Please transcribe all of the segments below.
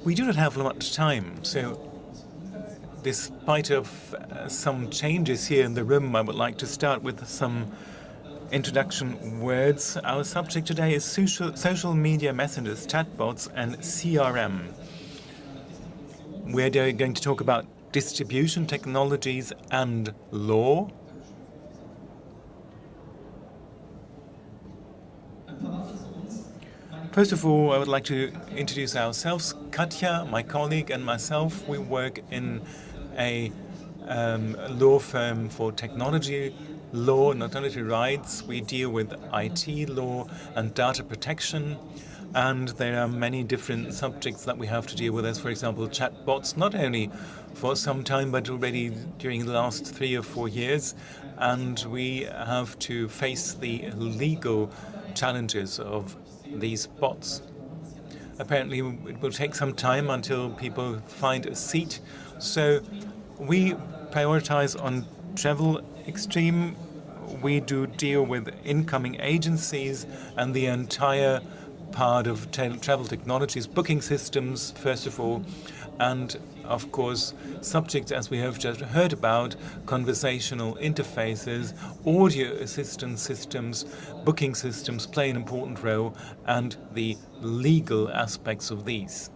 We do not have much time, so despite of some changes here in the room, I would like to start with some introduction words. Our subject today is social media messengers, chatbots, and CRM. We're going to talk about distribution technologies and law. First of all, I would like to introduce ourselves. Katja, my colleague, and myself, we work in a law firm for technology law, not only rights. We deal with IT law and data protection. And there are many different subjects that we have to deal with, as, for example, chatbots, not only for some time, but already during the last 3 or 4 years. And we have to face the legal challenges of these bots. Apparently, it will take some time until people find a seat. So we prioritize on travel extreme. We do deal with incoming agencies and the entire part of travel technologies, booking systems, first of all, and of course, subjects as we have just heard about, conversational interfaces, audio assistance systems, booking systems play an important role, and the legal aspects of these.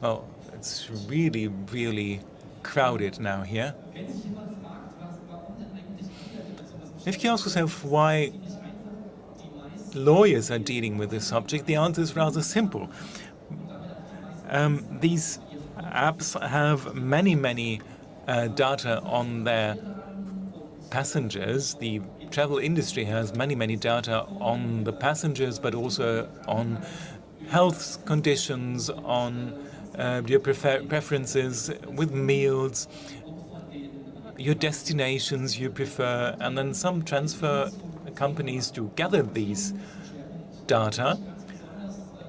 Well, it's really, really crowded now here. If you ask yourself why lawyers are dealing with this subject, the answer is rather simple. These apps have many data on their passengers. The travel industry has many data on the passengers, but also on health conditions, on your preferences with meals, your destinations you prefer, and then some transfer companies to gather these data,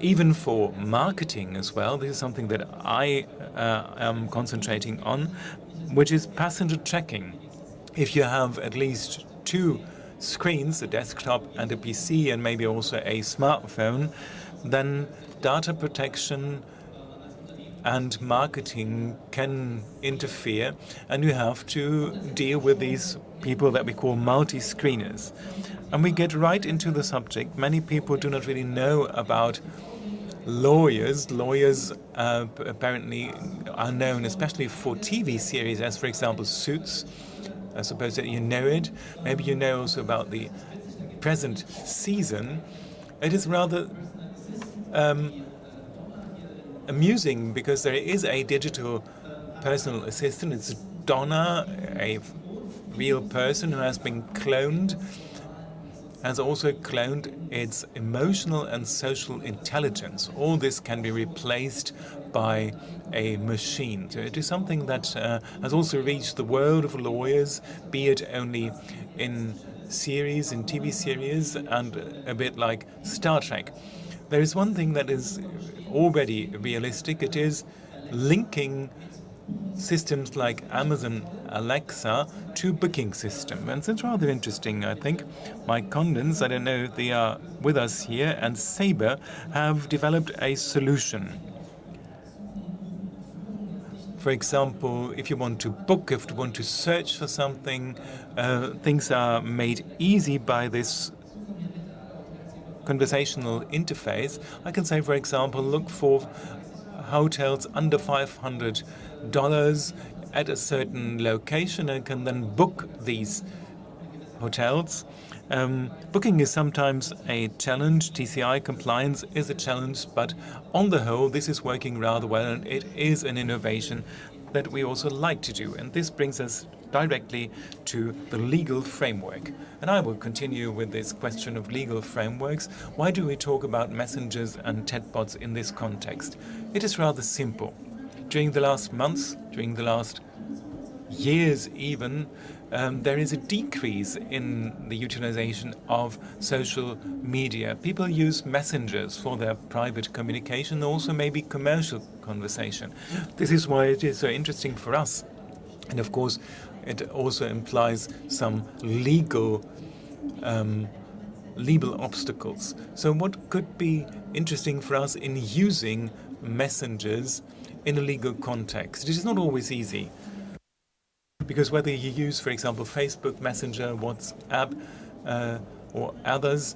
even for marketing as well. This is something that I am concentrating on, which is passenger tracking. If you have at least 2 screens, a desktop and a PC, and maybe also a smartphone, then data protection and marketing can interfere, and you have to deal with these people that we call multi-screeners. And we get right into the subject. Many people do not really know about lawyers. Lawyers apparently are known especially for TV series, as for example Suits. I suppose that you know it. Maybe you know also about the present season. It is rather amusing because there is a digital personal assistant. It's Donna, a real person who has been cloned, has also cloned its emotional and social intelligence. All this can be replaced by a machine. So it is something that has also reached the world of lawyers, be it only in series, in TV series, and a bit like Star Trek. There is one thing that is already realistic. It is linking systems like Amazon Alexa to booking system. And it's rather interesting, I think. My condoms, I don't know if they are with us here, and Sabre have developed a solution. For example, if you want to book, if you want to search for something, things are made easy by this conversational interface. I can say, for example, look for hotels under $500 at a certain location, and can then book these hotels. Booking is sometimes a challenge. TCI compliance is a challenge, but on the whole, this is working rather well, and it is an innovation that we also like to do. And this brings us directly to the legal framework. And I will continue with this question of legal frameworks. Why do we talk about messengers and chatbots in this context? It is rather simple. During the last months, during the last years even, there is a decrease in the utilization of social media. People use messengers for their private communication, also maybe commercial conversation. This is why it is so interesting for us. And of course, it also implies some legal legal obstacles. So what could be interesting for us in using messengers in a legal context? It is not always easy. Because whether you use, for example, Facebook Messenger, WhatsApp, or others,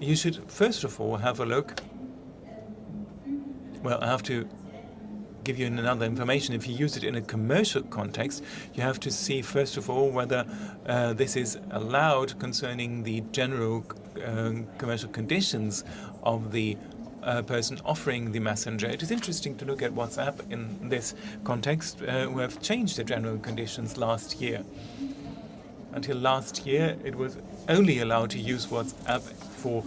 you should first of all have a look. Well, I have to give you another information. If you use it in a commercial context, you have to see first of all whether this is allowed concerning the general commercial conditions of the person offering the messenger. It is interesting to look at WhatsApp in this context, who have changed the general conditions last year. Until last year, it was only allowed to use WhatsApp for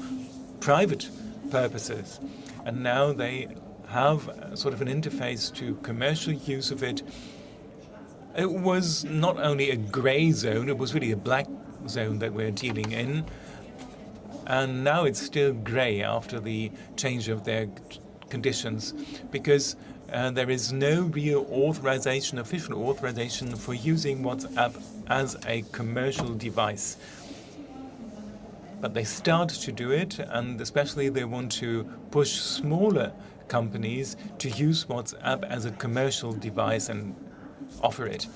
private purposes, and now they have sort of an interface to commercial use of it. It was not only a gray zone, it was really a black zone that we're dealing in. And now it's still gray after the change of their conditions, because there is no real authorization, official authorization for using WhatsApp as a commercial device. But they start to do it, and especially they want to push smaller companies to use WhatsApp as a commercial device and offer it.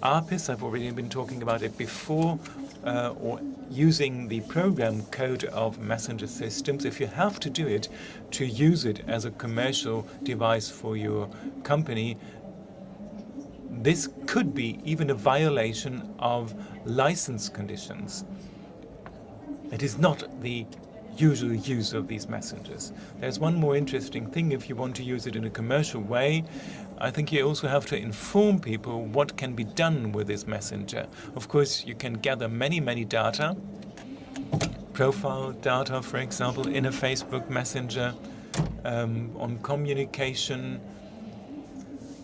APIS, I've already been talking about it before, or using the program code of messenger systems. If you have to do it to use it as a commercial device for your company, this could be even a violation of license conditions. It is not the usual use of these messengers. There's one more interesting thing. If you want to use it in a commercial way, I think you also have to inform people what can be done with this messenger. Of course, you can gather many data, profile data, for example, in a Facebook Messenger, on communication.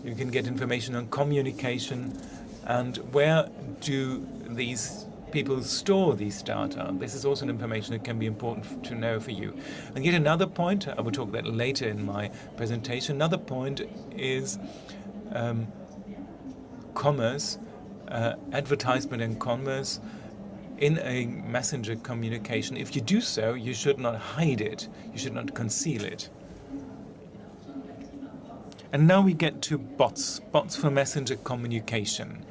You can get information on communication, and where do these people store these data. This is also an information that can be important to know for you. And yet another point, I will talk about that later in my presentation, another point is commerce, advertisement and commerce in a messenger communication. If you do so, you should not hide it. You should not conceal it. And now we get to bots for messenger communication.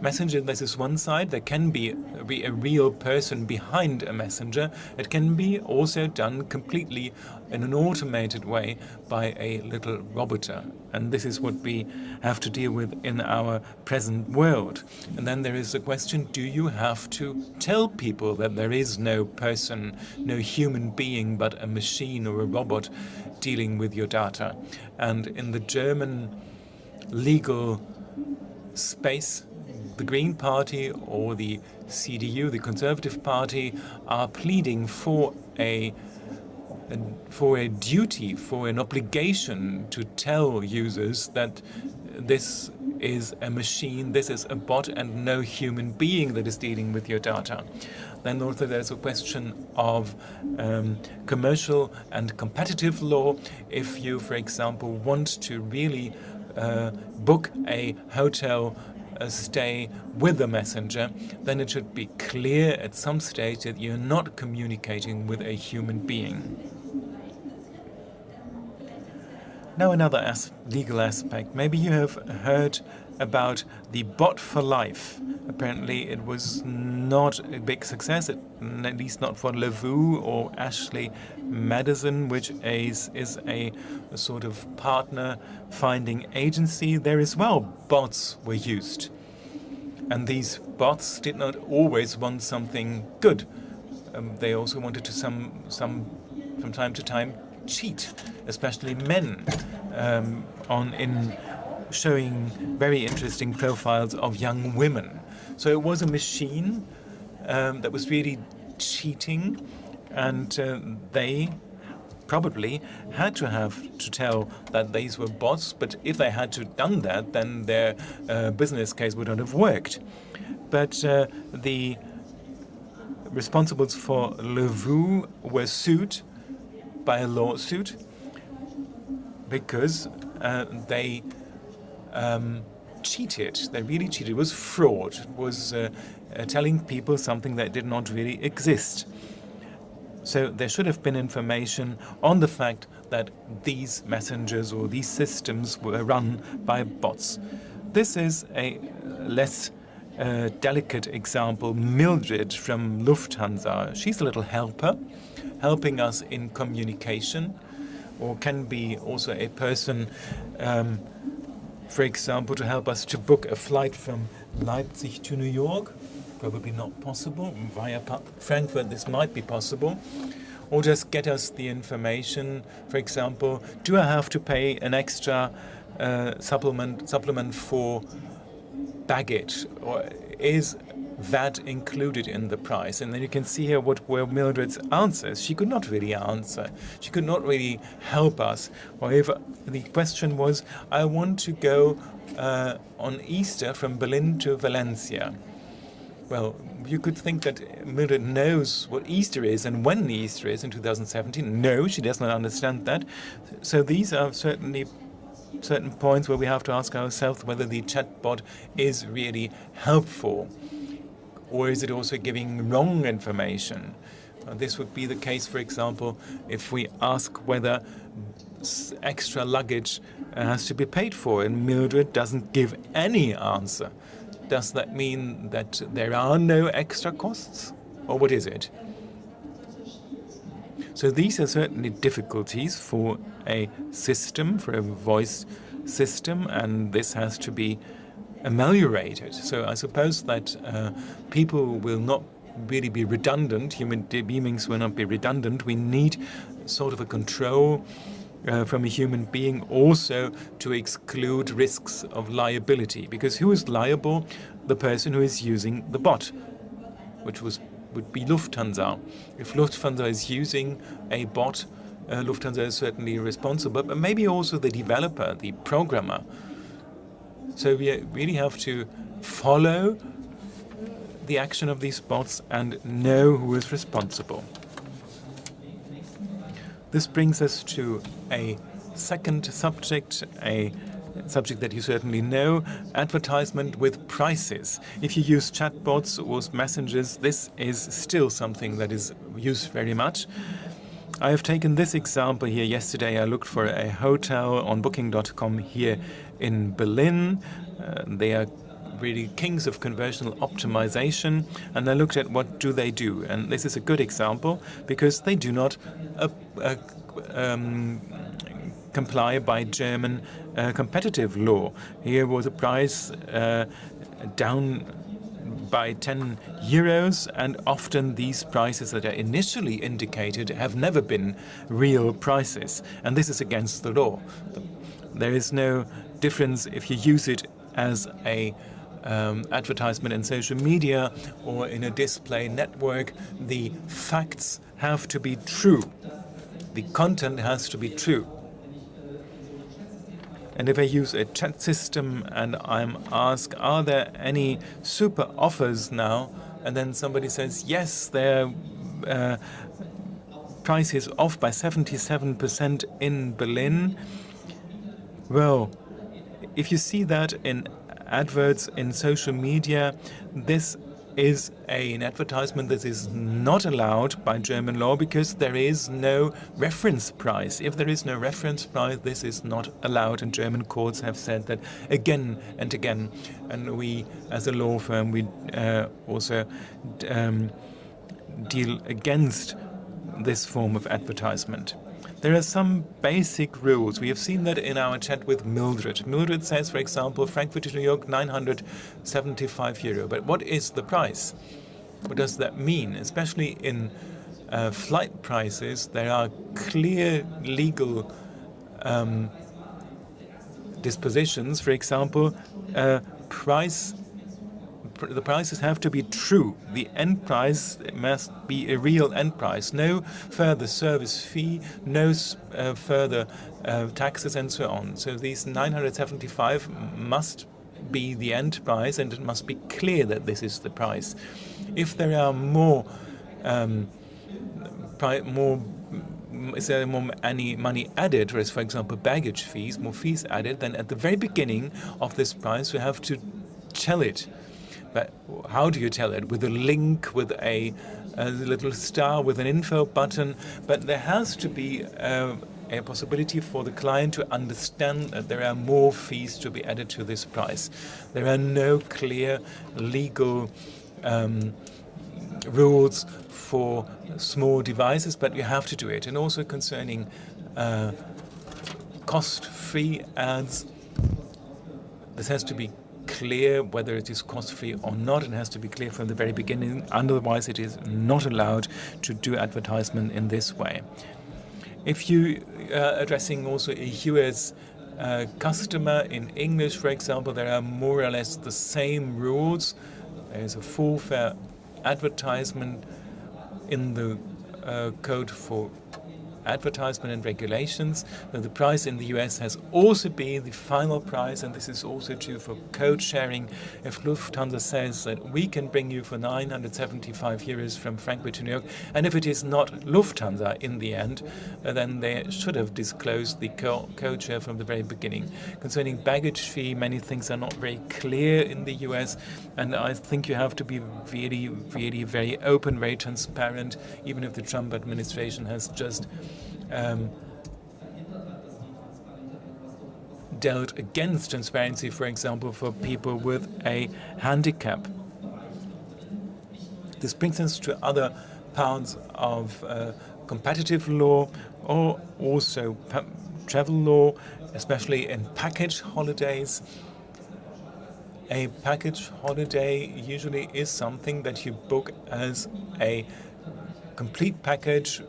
Messenger, this is one side. There can be a real person behind a messenger. It can be also done completely in an automated way by a little robot. And this is what we have to deal with in our present world. And then there is the question, do you have to tell people that there is no person, no human being, but a machine or a robot dealing with your data? And in the German legal space, the Green Party or the CDU, the Conservative Party, are pleading for a duty, for an obligation to tell users that this is a machine, this is a bot, and no human being that is dealing with your data. Then also there's a question of commercial and competitive law. If you, for example, want to really book a hotel stay with the messenger, then it should be clear at some stage that you're not communicating with a human being. Now another legal aspect. Maybe you have heard about the bot for life. Apparently it was not a big success, at least not for Levu or Ashley Madison, which is a sort of partner finding agency. There as well, bots were used. And these bots did not always want something good. They also wanted to from time to time cheat, especially men, in showing very interesting profiles of young women. So it was a machine that was really cheating, and they probably had to tell that these were bots, but if they had to done that, then their business case would not have worked. But the responsibles for Levu were sued by a lawsuit because they cheated. They really cheated. It was fraud. It was telling people something that did not really exist. So there should have been information on the fact that these messengers or these systems were run by bots. This is a less delicate example. Mildred from Lufthansa, she's a little helper, helping us in communication, or can be also a person, for example, to help us to book a flight from Leipzig to New York. Probably not possible. Via Frankfurt, this might be possible. Or just get us the information. For example, do I have to pay an extra supplement for baggage, or is that included in the price? And then you can see here what were Mildred's answers. She could not really answer. She could not really help us. Or if the question was, I want to go on Easter from Berlin to Valencia. Well, you could think that Mildred knows what Easter is and when Easter is in 2017. No, she does not understand that. So these are certainly certain points where we have to ask ourselves whether the chatbot is really helpful, or is it also giving wrong information? This would be the case, for example, if we ask whether extra luggage has to be paid for, and Mildred doesn't give any answer. Does that mean that there are no extra costs, or what is it? So these are certainly difficulties for a system, for a voice system, and this has to be ameliorated. So I suppose that people will not really be redundant, human beings will not be redundant. We need sort of a control from a human being also to exclude risks of liability. Because who is liable? The person who is using the bot, which would be Lufthansa. If Lufthansa is using a bot, Lufthansa is certainly responsible, but maybe also the developer, the programmer. So we really have to follow the action of these bots and know who is responsible. This brings us to a second subject, a subject that you certainly know, advertisement with prices. If you use chatbots or messengers, this is still something that is used very much. I have taken this example here. Yesterday I looked for a hotel on booking.com here in Berlin. They are really kings of conversion optimization, and I looked at what do they do. And this is a good example because they do not comply by German competitive law. Here was a price down by 10 euros, and often these prices that are initially indicated have never been real prices, and this is against the law. There is no difference if you use it as a advertisement in social media or in a display network. The facts have to be true. The content has to be true. And if I use a chat system and I'm asked, are there any super offers now? And then somebody says, yes, their price is off by 77% in Berlin. Well, if you see that in adverts in social media, this is an advertisement that is not allowed by German law because there is no reference price. If there is no reference price, this is not allowed, and German courts have said that again and again. And we, as a law firm, we also deal against this form of advertisement. There are some basic rules. We have seen that in our chat with Mildred. Mildred says, for example, Frankfurt to New York, 975 euro. But what is the price? What does that mean? Especially in flight prices, there are clear legal dispositions. For example, the prices have to be true. The end price must be a real end price. No further service fee, no further taxes, and so on. So these 975 must be the end price, and it must be clear that this is the price. If there are more any money added, or as for example baggage fees, more fees added, then at the very beginning of this price we have to tell it. But how do you tell it? With a link, with a a little star with an info button, but there has to be a possibility for the client to understand that there are more fees to be added to this price. There are no clear legal rules for small devices, but you have to do it. And also concerning cost-free ads, this has to be clear whether it is cost-free or not. It has to be clear from the very beginning. Otherwise, it is not allowed to do advertisement in this way. If you are addressing also a US customer in English, for example, there are more or less the same rules. There is a full fair advertisement in the code for advertisement and regulations. So the price in the US has also been the final price, and this is also true for code sharing. If Lufthansa says that we can bring you for 975 euros from Frankfurt to New York, and if it is not Lufthansa in the end, then they should have disclosed the code share from the very beginning. Concerning baggage fee, many things are not very clear in the US, and I think you have to be really, really very open, very transparent, even if the Trump administration has just dealt against transparency, for example, for people with a handicap. This brings us to other parts of competitive law or also travel law, especially in package holidays. A package holiday usually is something that you book as a complete package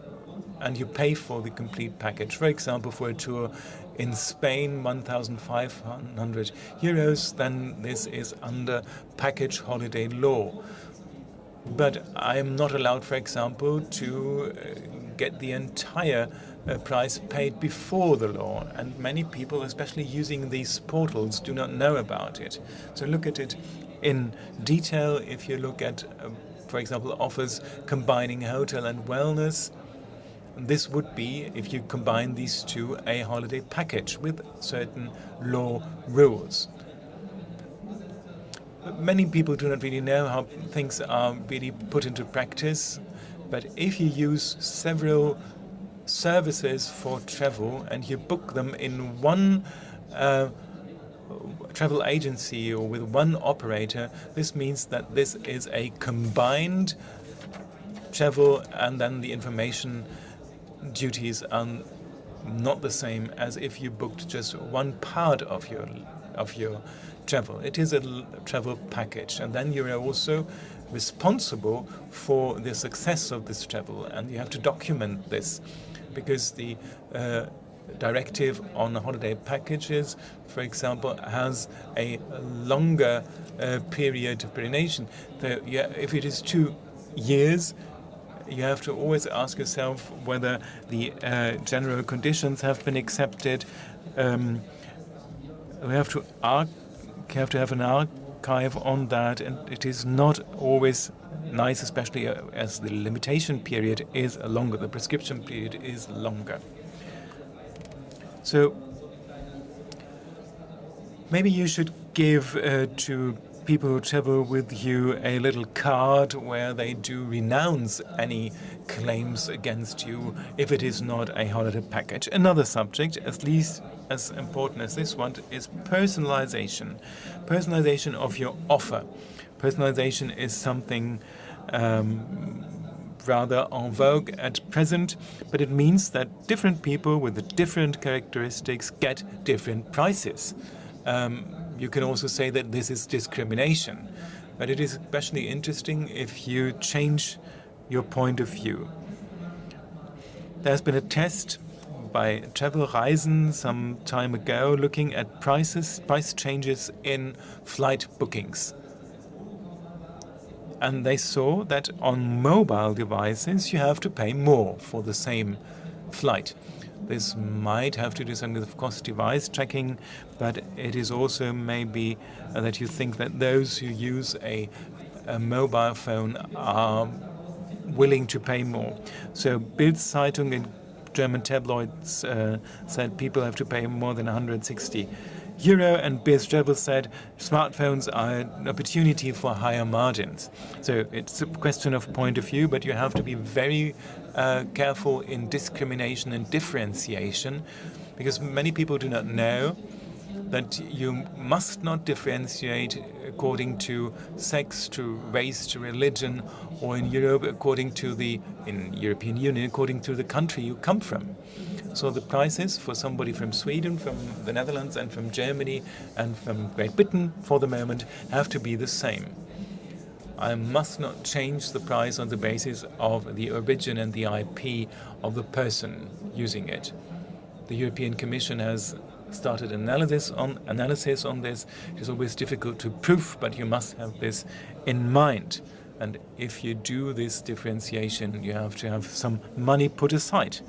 and you pay for the complete package. For example, for a tour in Spain, 1,500 euros, then this is under package holiday law. But I am not allowed, for example, to get the entire price paid before the law. And many people, especially using these portals, do not know about it. So look at it in detail. If you look at, for example, offers combining hotel and wellness, this would be, if you combine these two, a holiday package with certain law rules. Many people do not really know how things are really put into practice, but if you use several services for travel and you book them in one travel agency or with one operator, this means that this is a combined travel, and then the information duties are not the same as if you booked just one part of your travel. It is a travel package, and then you are also responsible for the success of this travel, and you have to document this, because the directive on holiday packages, for example, has a longer period of perenniation. So, if it is 2 years, you have to always ask yourself whether the general conditions have been accepted. We have to have an archive on that, and it is not always nice, especially as the limitation period is longer, the prescription period is longer. So maybe you should give to people who travel with you a little card where they do renounce any claims against you if it is not a holiday package. Another subject, at least as important as this one, is personalization. Personalization of your offer. Personalization is something rather en vogue at present, but it means that different people with different characteristics get different prices. You can also say that this is discrimination, but it is especially interesting if you change your point of view. There's been a test by Travel Reisen some time ago looking at price changes in flight bookings. And they saw that on mobile devices you have to pay more for the same flight. This might have to do something with cost device tracking, but it is also maybe that you think that those who use a mobile phone are willing to pay more. So Bild-Zeitung in German tabloids said people have to pay more than 160 Euro and Biz Travel said smartphones are an opportunity for higher margins. So it's a question of point of view, but you have to be very careful in discrimination and differentiation, because many people do not know that you must not differentiate according to sex, to race, to religion, or in Europe in European Union according to the country you come from. So the prices for somebody from Sweden, from the Netherlands, and from Germany, and from Great Britain for the moment have to be the same. I must not change the price on the basis of the origin and the IP of the person using it. The European Commission has started analysis on this. It is always difficult to prove, but you must have this in mind. And if you do this differentiation, you have to have some money put aside.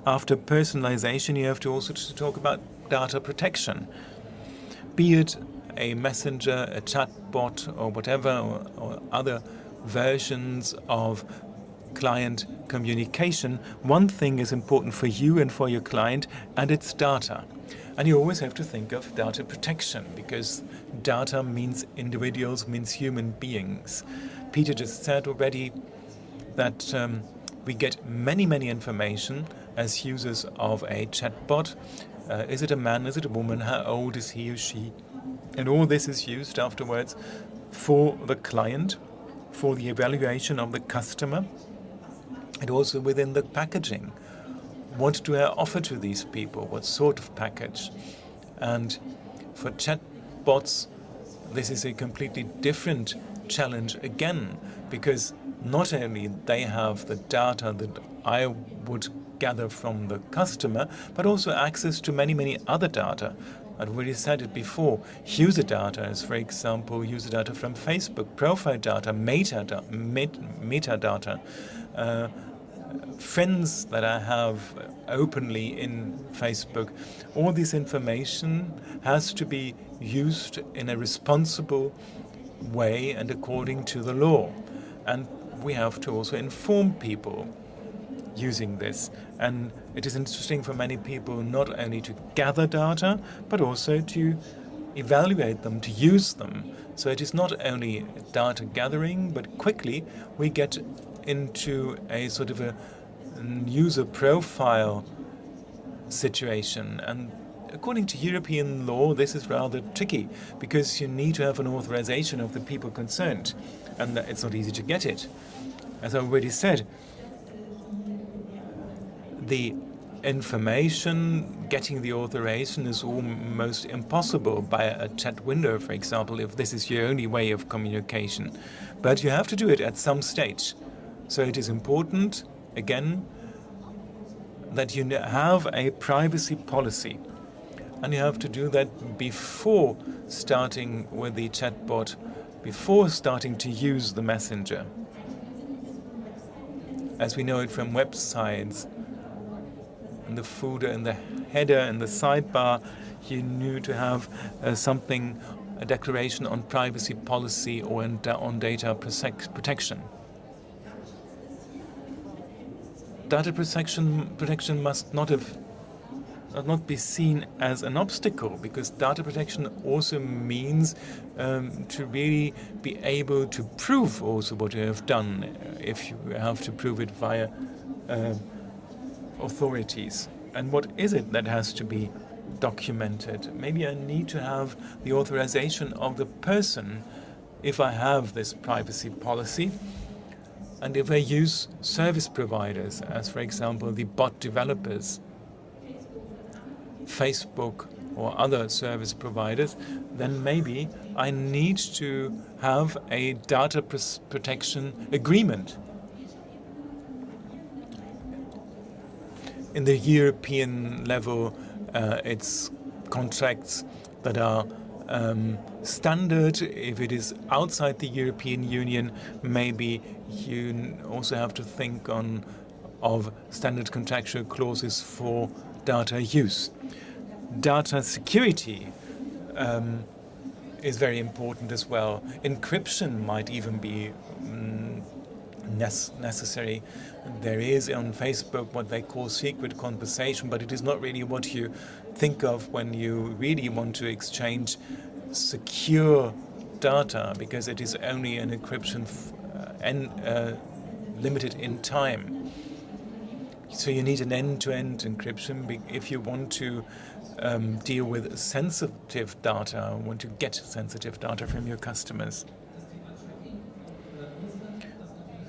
After personalization, you have to also talk about data protection. Be it a messenger, a chatbot, or whatever, or other versions of client communication, one thing is important for you and for your client, and it's data. And you always have to think of data protection, because data means individuals, means human beings. Peter just said already that we get many information as users of a chatbot. Is it a man? Is it a woman? How old is he or she? And all this is used afterwards for the client, for the evaluation of the customer, and also within the packaging. What do I offer to these people? What sort of package? And for chatbots, this is a completely different challenge again, because not only they have the data that I would gather from the customer, but also access to many other data. I've already said it before. User data is, for example, user data from Facebook, profile data, metadata, friends that I have openly in Facebook. All this information has to be used in a responsible way and according to the law. And we have to also inform people using this. And it is interesting for many people not only to gather data, but also to evaluate them, to use them. So it is not only data gathering, but quickly we get into a sort of a user profile situation. And according to European law, this is rather tricky, because you need to have an authorization of the people concerned, and it's not easy to get it. As I already said, the information, getting the authorization is almost impossible by a chat window, for example, if this is your only way of communication. But you have to do it at some stage. So it is important, again, that you have a privacy policy. And you have to do that before starting with the chatbot, before starting to use the messenger. As we know it from websites, in the footer, in the header, in the sidebar, you need to have a declaration on privacy policy or on data protection. Data protection must not be seen as an obstacle, because data protection also means to really be able to prove also what you have done, if you have to prove it via authorities. And what is it that has to be documented? Maybe I need to have the authorization of the person if I have this privacy policy. And if I use service providers, as for example the bot developers, Facebook or other service providers, then maybe I need to have a data protection agreement. In the European level, it's contracts that are standard. If it is outside the European Union, maybe you also have to think of standard contractual clauses for data use. Data security is very important as well. Encryption might even be necessary. There is on Facebook what they call secret conversation, but it is not really what you think of when you really want to exchange secure data, because it is only an encryption limited in time. So you need an end-to-end encryption if you want to deal with sensitive data, want to get sensitive data from your customers.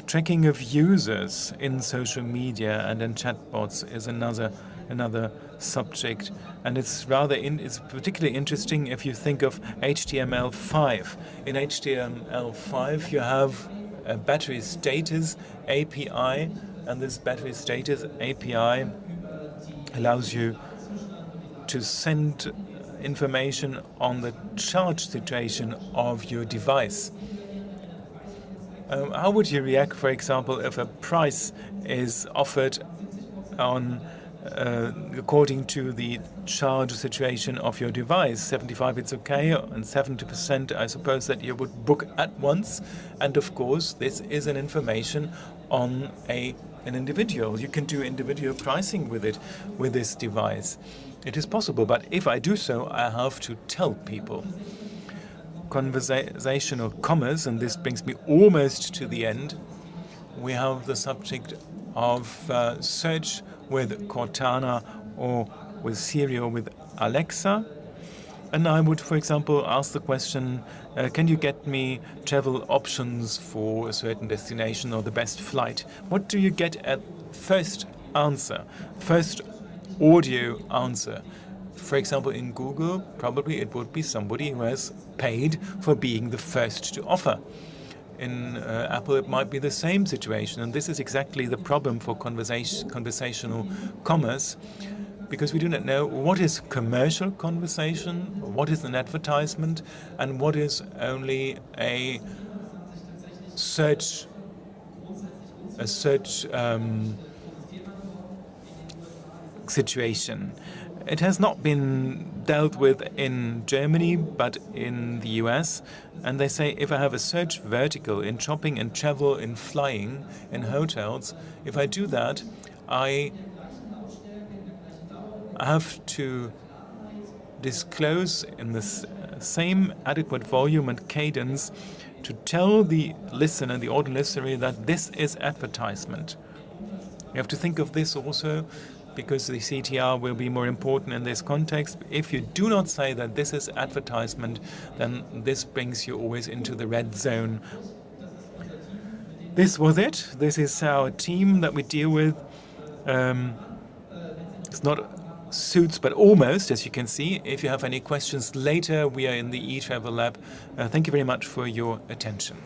Tracking of users in social media and in chatbots is another subject, and it's particularly interesting if you think of HTML5. In HTML5 you have a battery status API, and this battery status API allows you to send information on the charge situation of your device. How would you react, for example, if a price is offered on according to the charge situation of your device? 75 it's okay, and 70% I suppose that you would book at once. And of course this is an information on an individual. You can do individual pricing with it, with this device. It is possible, but if I do so, I have to tell people. Conversational commerce, and this brings me almost to the end. We have the subject of search with Cortana or with Siri or with Alexa. And I would, for example, ask the question, can you get me travel options for a certain destination or the best flight? What do you get at first answer, first audio answer? For example, in Google, probably it would be somebody who has paid for being the first to offer. In Apple, it might be the same situation. And this is exactly the problem for conversational commerce, because we do not know what is commercial conversation, what is an advertisement, and what is only a search situation. It has not been dealt with in Germany, but in the US. And they say if I have a search vertical in shopping and travel, in flying, in hotels, if I do that, I have to disclose in the same adequate volume and cadence to tell the listener, the audio listener, that this is advertisement. You have to think of this also, because the CTR will be more important in this context. If you do not say that this is advertisement, then this brings you always into the red zone. This was it. This is our team that we deal with. It's not suits, but almost, as you can see. If you have any questions later, we are in the eTravel Lab. Thank you very much for your attention.